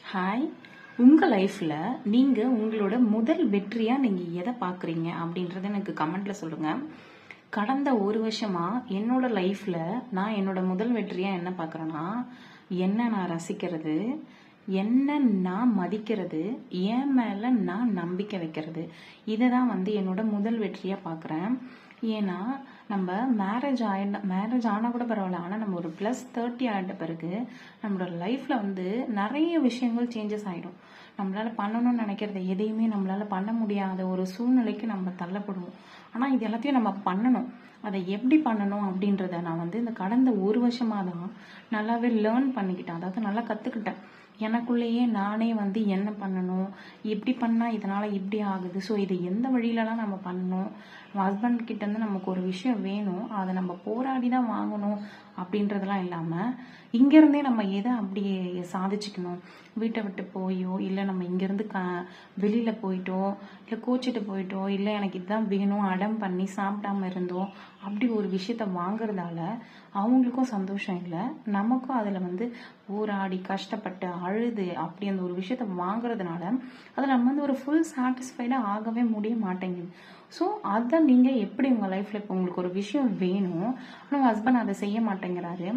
Hi, உங்கள் லைஃப்பில் நீங்கள் உங்களோட முதல் வெற்றியாக நீங்கள் எதை பார்க்குறீங்க அப்படின்றத எனக்கு கமெண்ட்டில் சொல்லுங்கள். கடந்த ஒரு வருஷமாக என்னோட லைஃப்பில் நான் என்னோட முதல் வெற்றியாக என்ன பார்க்குறேன்னா, என்ன நான் ரசிக்கிறது, என்ன நான் மதிக்கிறது, என் மேலே நான் நம்பிக்கை வைக்கிறது, இதை தான் என்னோட முதல் வெற்றியாக பார்க்குறேன். ஏன்னா நம்ம மேரேஜ் ஆனால் கூட பரவாயில்ல, ஆனால் நம்ம ஒரு +30 ஆகிட்ட பிறகு நம்மளோட லைஃப்பில் நிறைய விஷயங்கள் சேஞ்சஸ் ஆகிடும். நம்மளால் பண்ணணும்னு நினைக்கிறத எதையுமே நம்மளால் பண்ண முடியாத ஒரு சூழ்நிலைக்கு நம்ம தள்ளப்படுவோம். ஆனால் இது எல்லாத்தையும் நம்ம பண்ணணும். அதை எப்படி பண்ணணும் அப்படின்றத நான் இந்த கடந்த ஒரு வருஷமாக தான் நல்லாவே லேர்ன் பண்ணிக்கிட்டேன். அதாவது நல்லா கற்றுக்கிட்டேன். எனக்குள்ளேயே நானே என்ன பண்ணணும், எப்படி பண்ணால் இதனால் இப்படி ஆகுது, ஸோ இது எந்த வழியிலலாம் நம்ம பண்ணணும், நம்ம ஹஸ்பண்ட் கிட்டேருந்து நமக்கு ஒரு விஷயம் வேணும், அதை நம்ம போராடி தான் வாங்கணும் அப்படின்றதெல்லாம் இல்லாமல் இங்கேருந்தே நம்ம எதை அப்படியே சாதிச்சுக்கணும். வீட்டை விட்டு போயோ, இல்லை நம்ம இங்கேருந்து வெளியில் போயிட்டோ, இல்லை கோச்சிட்டு போயிட்டோ, இல்லை எனக்கு இதுதான் வேணும் அடம் பண்ணி சாப்பிடாம இருந்தோம் அப்படி ஒரு விஷயத்த வாங்குறதால அவங்களுக்கும் சந்தோஷம் இல்லை, நமக்கும் அதில் போராடி கஷ்டப்பட்டு அழுது அப்படி அந்த ஒரு விஷயத்த வாங்குறதுனால அதில் நம்ம ஒரு ஃபுல் சாட்டிஸ்ஃபைடாக ஆகவே முடிய மாட்டேங்குது. ஸோ அதை நீங்கள் எப்படி உங்கள் லைஃப்பில் இப்போ உங்களுக்கு ஒரு விஷயம் வேணும், ஆனால் ஹஸ்பண்ட் அதை செய்ய மாட்டேங்கிறாரு,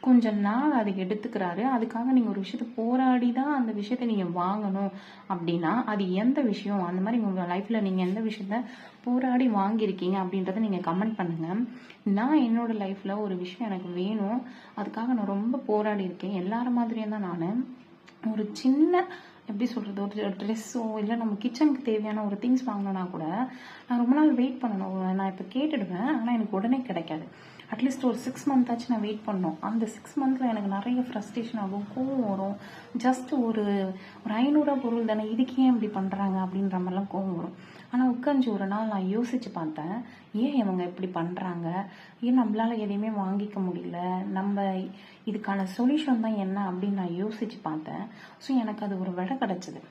கொஞ்சம் நாள் அதை எடுத்துக்கிறாரு, அதுக்காக நீங்கள் ஒரு விஷயத்த போராடி தான் அந்த விஷயத்த நீங்கள் வாங்கணும் அப்படின்னா அது எந்த விஷயம், அந்த மாதிரி உங்கள் லைஃப்பில் நீங்கள் எந்த விஷயத்த போராடி வாங்கியிருக்கீங்க அப்படின்றத நீங்கள் கமெண்ட் பண்ணுங்கள். நான் என்னோட லைஃப்பில் ஒரு விஷயம் எனக்கு வேணும், அதுக்காக நான் ரொம்ப போராடி இருக்கேன். எல்லாரும் மாதிரியும் தான் நான் ஒரு சின்ன எப்படி சொல்கிறது, ஒரு ட்ரெஸ்ஸோ இல்லை நம்ம கிச்சனுக்கு தேவையான ஒரு திங்ஸ் வாங்கினோன்னா கூட நான் ரொம்ப நாள் வெயிட் பண்ணணும். நான் இப்போ கேட்டுடுவேன், ஆனால் எனக்கு உடனே கிடைக்காது. அட்லீஸ்ட் ஒரு 6 month ஆச்சு நான் வெயிட் பண்ணணும். அந்த 6 monthல எனக்கு நிறைய ஃப்ரஸ்ட்ரேஷன் ஆகும், கோவம் வரும். ஜஸ்ட் ஒரு 500 பொருள் தானே, இதுக்கு ஏன் இப்படி பண்ணுறாங்க அப்படின்ற மாதிரிலாம் கோவம் வரும். ஆனால் உட்காந்து ஒரு நாள் நான் யோசித்து பார்த்தேன், ஏன் இவங்க இப்படி பண்ணுறாங்க, ஏன் நம்மளால் எதையுமே வாங்கிக்க முடியல, நம்ம இதுக்கான சொல்யூஷன் தான் என்ன அப்படின்னு நான் யோசித்து பார்த்தேன். ஸோ எனக்கு அது ஒரு விடை கிடச்சிது.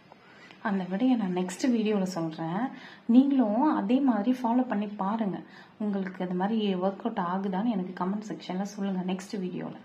அந்த விடையை நான் நெக்ஸ்ட் வீடியோவில் சொல்கிறேன். நீங்களும் அதே மாதிரி ஃபாலோ பண்ணி பாருங்கள். உங்களுக்கு அது மாதிரி ஒர்க் அவுட் ஆகுதான்னு எனக்கு கமெண்ட் செக்ஷனில் சொல்லுங்கள் நெக்ஸ்ட் வீடியோவில்.